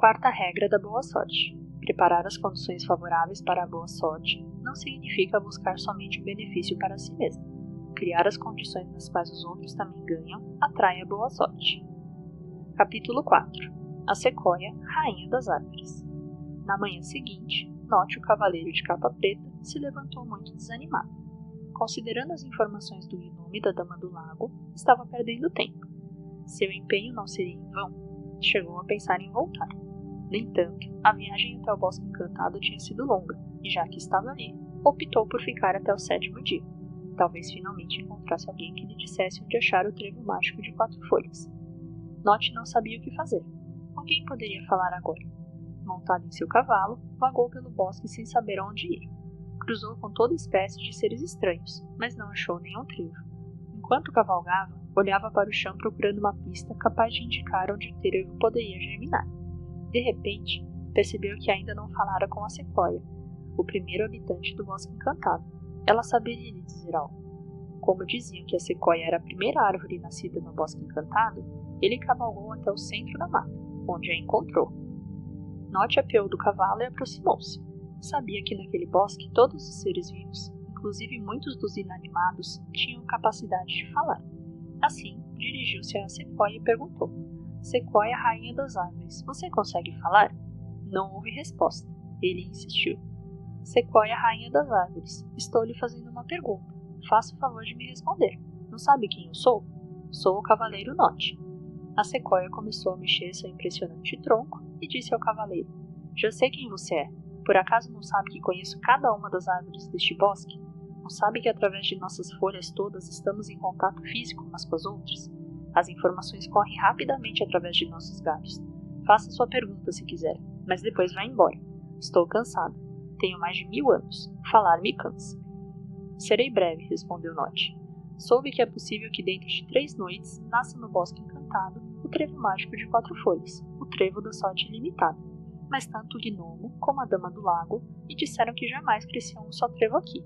Quarta regra da boa sorte. Preparar as condições favoráveis para a boa sorte não significa buscar somente o benefício para si mesmo. Criar as condições nas quais os outros também ganham atrai a boa sorte. Capítulo 4. A sequoia, rainha das árvores. Na manhã seguinte, Note, o cavaleiro de capa preta, se levantou muito desanimado. Considerando as informações do gnomo e da dama do lago, estava perdendo tempo. Seu empenho não seria em vão. Chegou a pensar em voltar. No entanto, a viagem até o Bosque Encantado tinha sido longa, e já que estava ali, optou por ficar até o 7º dia. Talvez finalmente encontrasse alguém que lhe dissesse onde achar o trevo mágico de 4 folhas. Note não sabia o que fazer. Com quem poderia falar agora? Montado em seu cavalo, vagou pelo bosque sem saber aonde ir. Cruzou com toda espécie de seres estranhos, mas não achou nenhum trevo. Enquanto cavalgava, olhava para o chão procurando uma pista capaz de indicar onde o trevo poderia germinar. De repente, percebeu que ainda não falara com a sequoia, o primeiro habitante do Bosque Encantado. Ela saberia lhe dizer algo. Como diziam que a sequoia era a primeira árvore nascida no Bosque Encantado, ele cavalgou até o centro da mata, onde a encontrou. Note apeou do cavalo e aproximou-se. Sabia que naquele bosque todos os seres vivos, inclusive muitos dos inanimados, tinham capacidade de falar. Assim, dirigiu-se à sequoia e perguntou: Sequoia, rainha das árvores, você consegue falar? Não houve resposta. Ele insistiu: Sequoia, rainha das árvores, estou lhe fazendo uma pergunta. Faça o favor de me responder. Não sabe quem eu sou? Sou o cavaleiro Note. A sequoia começou a mexer seu impressionante tronco e disse ao cavaleiro: Já sei quem você é. Por acaso não sabe que conheço cada uma das árvores deste bosque? Não sabe que através de nossas folhas todas estamos em contato físico umas com as outras? As informações correm rapidamente através de nossos galhos. Faça sua pergunta se quiser, mas depois vá embora. Estou cansado. Tenho mais de 1000 anos. Falar me cansa. Serei breve, respondeu Note. Soube que é possível que dentro de 3 noites nasça no Bosque Encantado o trevo mágico de 4 folhas, o trevo da sorte ilimitada. Mas tanto o gnomo como a dama do lago me disseram que jamais cresceu um só trevo aqui.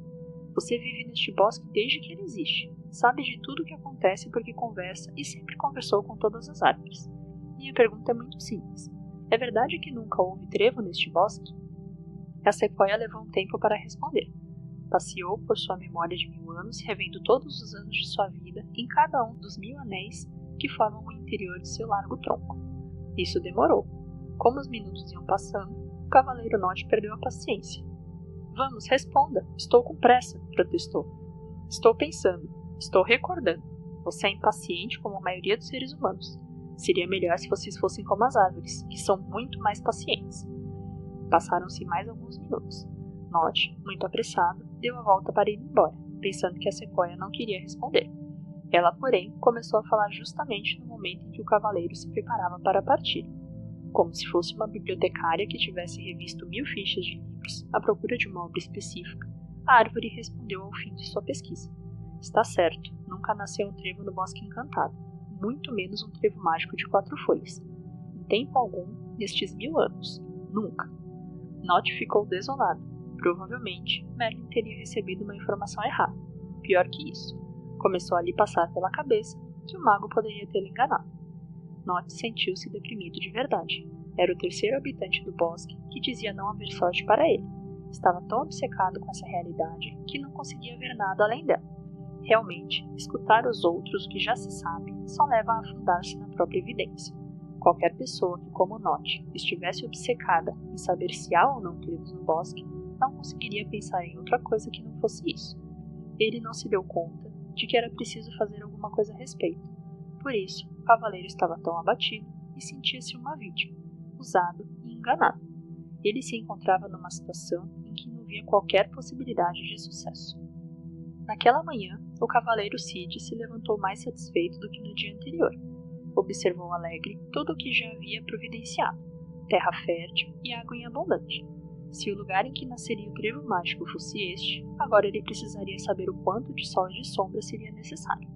Você vive neste bosque desde que ele existe. Sabe de tudo o que acontece porque conversa e sempre conversou com todas as árvores. Minha pergunta é muito simples. É verdade que nunca houve trevo neste bosque? A sequoia levou um tempo para responder. Passeou por sua memória de 1000 anos, revendo todos os anos de sua vida em cada um dos 1000 anéis que formam o interior de seu largo tronco. Isso demorou. Como os minutos iam passando, o cavaleiro Note perdeu a paciência. Vamos, responda. Estou com pressa, protestou. Estou pensando. Estou recordando. Você é impaciente como a maioria dos seres humanos. Seria melhor se vocês fossem como as árvores, que são muito mais pacientes. Passaram-se mais alguns minutos. Note, muito apressado, deu a volta para ir embora, pensando que a sequoia não queria responder. Ela, porém, começou a falar justamente no momento em que o cavaleiro se preparava para partir. Como se fosse uma bibliotecária que tivesse revisto 1000 fichas de livros à procura de uma obra específica, a árvore respondeu ao fim de sua pesquisa. Está certo, nunca nasceu um trevo no Bosque Encantado, muito menos um trevo mágico de 4 folhas. Em tempo algum, nestes 1000 anos. Nunca. Note ficou desolado. Provavelmente, Merlin teria recebido uma informação errada. Pior que isso, começou a lhe passar pela cabeça que o mago poderia tê-lo enganado. Note sentiu-se deprimido de verdade. Era o 3º habitante do bosque que dizia não haver sorte para ele. Estava tão obcecado com essa realidade que não conseguia ver nada além dela. Realmente, escutar os outros o que já se sabe só leva a afundar-se na própria evidência. Qualquer pessoa que, como Note, estivesse obcecada em saber se há ou não trevos no bosque, não conseguiria pensar em outra coisa que não fosse isso. Ele não se deu conta de que era preciso fazer alguma coisa a respeito. Por isso, o cavaleiro estava tão abatido e sentia-se uma vítima, usado e enganado. Ele se encontrava numa situação em que não via qualquer possibilidade de sucesso. Naquela manhã, o cavaleiro Cid se levantou mais satisfeito do que no dia anterior. Observou alegre tudo o que já havia providenciado, terra fértil e água em abundante. Se o lugar em que nasceria o trevo mágico fosse este, agora ele precisaria saber o quanto de sol e de sombra seria necessário.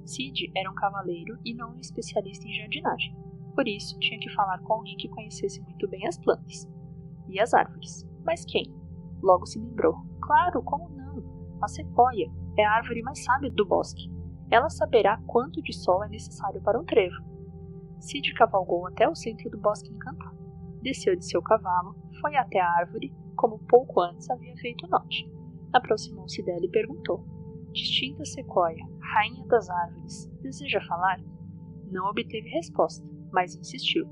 Cid era um cavaleiro e não um especialista em jardinagem, por isso tinha que falar com alguém que conhecesse muito bem as plantas e as árvores. Mas quem? Logo se lembrou. Claro, como não? A sequoia é a árvore mais sábia do bosque. Ela saberá quanto de sol é necessário para um trevo. Cid cavalgou até o centro do Bosque Encantado. desceu de seu cavalo, foi até a árvore, como pouco antes havia feito Nod. Aproximou-se dela e perguntou: Distinta sequoia, rainha das árvores, deseja falar? Não obteve resposta, mas insistiu.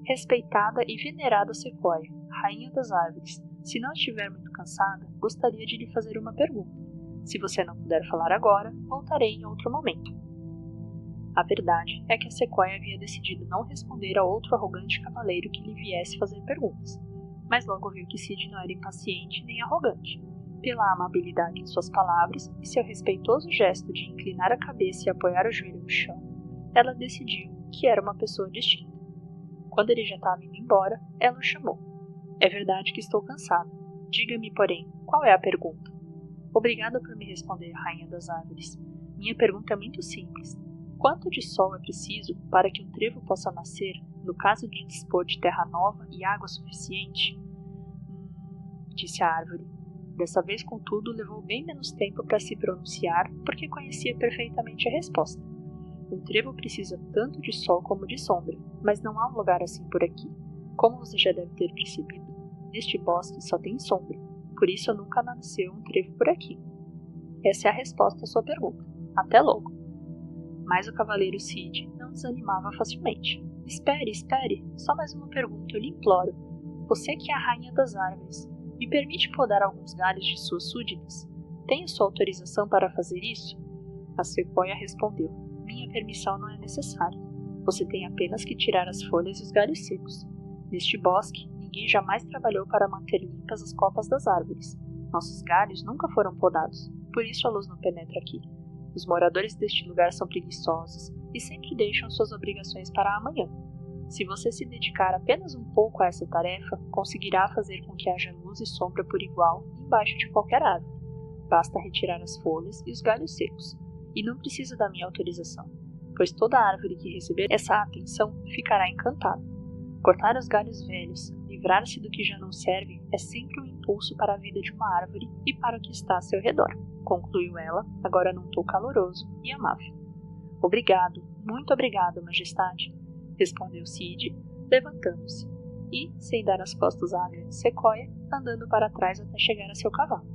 Respeitada e venerada sequoia, rainha das árvores, se não estiver muito cansada, gostaria de lhe fazer uma pergunta. Se você não puder falar agora, voltarei em outro momento. A verdade é que a sequoia havia decidido não responder a outro arrogante cavaleiro que lhe viesse fazer perguntas, mas logo viu que Cid não era impaciente nem arrogante. Pela amabilidade de suas palavras e seu respeitoso gesto de inclinar a cabeça e apoiar o joelho no chão, ela decidiu que era uma pessoa distinta. Quando ele já estava indo embora, ela o chamou. É verdade que estou cansada. Diga-me, porém, qual é a pergunta? Obrigada por me responder, rainha das árvores. Minha pergunta é muito simples. Quanto de sol é preciso para que um trevo possa nascer, no caso de dispor de terra nova e água suficiente? Disse a árvore. Dessa vez, contudo, levou bem menos tempo para se pronunciar, porque conhecia perfeitamente a resposta. Um trevo precisa tanto de sol como de sombra, mas não há um lugar assim por aqui. Como você já deve ter percebido, neste bosque só tem sombra, por isso nunca nasceu um trevo por aqui. Essa é a resposta à sua pergunta. Até logo. Mas o cavaleiro Cid não desanimava facilmente. Espere, só mais uma pergunta, eu lhe imploro. Você que é a rainha das árvores, me permite podar alguns galhos de suas súditas? Tenho sua autorização para fazer isso? A sequoia respondeu: Minha permissão não é necessária. Você tem apenas que tirar as folhas e os galhos secos. Neste bosque, ninguém jamais trabalhou para manter limpas as copas das árvores. Nossos galhos nunca foram podados, por isso a luz não penetra aqui. Os moradores deste lugar são preguiçosos e sempre deixam suas obrigações para amanhã. Se você se dedicar apenas um pouco a essa tarefa, conseguirá fazer com que haja luz e sombra por igual embaixo de qualquer árvore. Basta retirar as folhas e os galhos secos, e não precisa da minha autorização, pois toda árvore que receber essa atenção ficará encantada. Cortar os galhos velhos, livrar-se do que já não serve, é sempre um impulso para a vida de uma árvore e para o que está a seu redor, concluiu ela, agora num tom caloroso e amável. Obrigado, muito obrigado, majestade, respondeu Cid, levantando-se, e, sem dar as costas à grande sequoia, andando para trás até chegar a seu cavalo.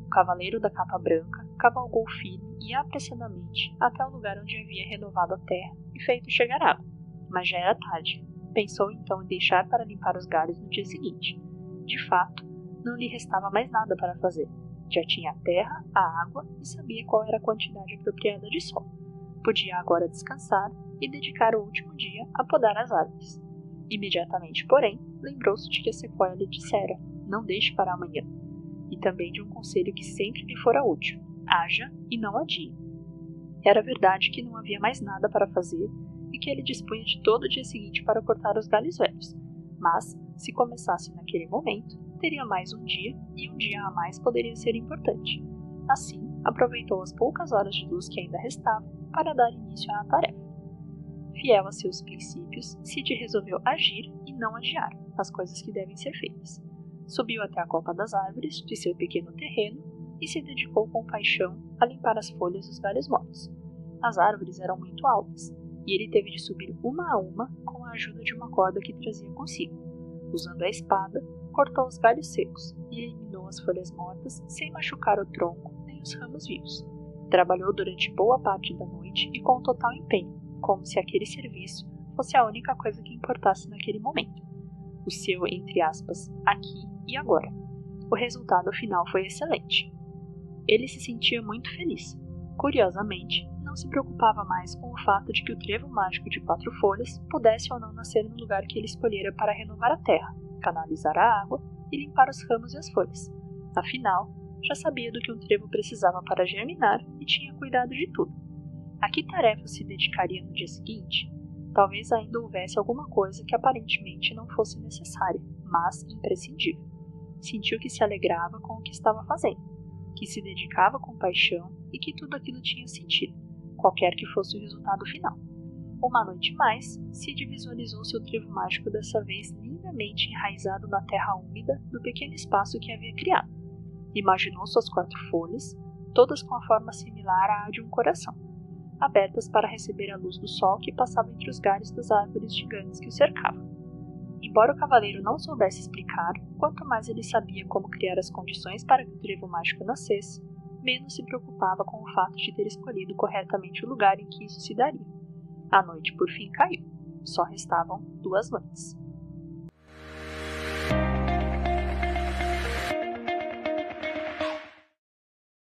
O cavaleiro da capa branca cavalgou firme e apressadamente até o lugar onde havia renovado a terra e feito chegar água, mas já era tarde. Pensou então em deixar para limpar os galhos no dia seguinte. De fato, não lhe restava mais nada para fazer. Já tinha a terra, a água e sabia qual era a quantidade apropriada de sol. Podia agora descansar e dedicar o último dia a podar as árvores. Imediatamente, porém, lembrou-se de que a sequoia lhe dissera: não deixe para amanhã, e também de um conselho que sempre lhe fora útil: haja e não adie. Era verdade que não havia mais nada para fazer e que ele dispunha de todo o dia seguinte para cortar os galhos velhos, mas, se começasse naquele momento, teria mais um dia e um dia a mais poderia ser importante. Assim, aproveitou as poucas horas de luz que ainda restavam para dar início à tarefa. Fiel a seus princípios, Cid resolveu agir e não adiar as coisas que devem ser feitas. Subiu até a copa das árvores de seu pequeno terreno e se dedicou com paixão a limpar as folhas dos galhos mortos. As árvores eram muito altas, e ele teve de subir uma a uma com a ajuda de uma corda que trazia consigo. Usando a espada, cortou os galhos secos e eliminou as folhas mortas sem machucar o tronco nem os ramos vivos. Trabalhou durante boa parte da noite e com total empenho, como se aquele serviço fosse a única coisa que importasse naquele momento. O seu, entre aspas, aqui e agora. O resultado final foi excelente. Ele se sentia muito feliz. Curiosamente, não se preocupava mais com o fato de que o trevo mágico de 4 folhas pudesse ou não nascer no lugar que ele escolhera para renovar a terra, canalizar a água e limpar os ramos e as folhas. Afinal, já sabia do que um trevo precisava para germinar e tinha cuidado de tudo. A que tarefa se dedicaria no dia seguinte? Talvez ainda houvesse alguma coisa que aparentemente não fosse necessária, mas imprescindível. Sentiu que se alegrava com o que estava fazendo, que se dedicava com paixão e que tudo aquilo tinha sentido, qualquer que fosse o resultado final. Uma noite mais, Cid visualizou seu trevo mágico dessa vez lindamente enraizado na terra úmida do pequeno espaço que havia criado. Imaginou suas 4 folhas, todas com a forma similar à de um coração, abertas para receber a luz do sol que passava entre os galhos das árvores gigantes que o cercavam. Embora o cavaleiro não soubesse explicar, quanto mais ele sabia como criar as condições para que o trevo mágico nascesse, menos se preocupava com o fato de ter escolhido corretamente o lugar em que isso se daria. A noite por fim caiu. Só restavam 2 noites.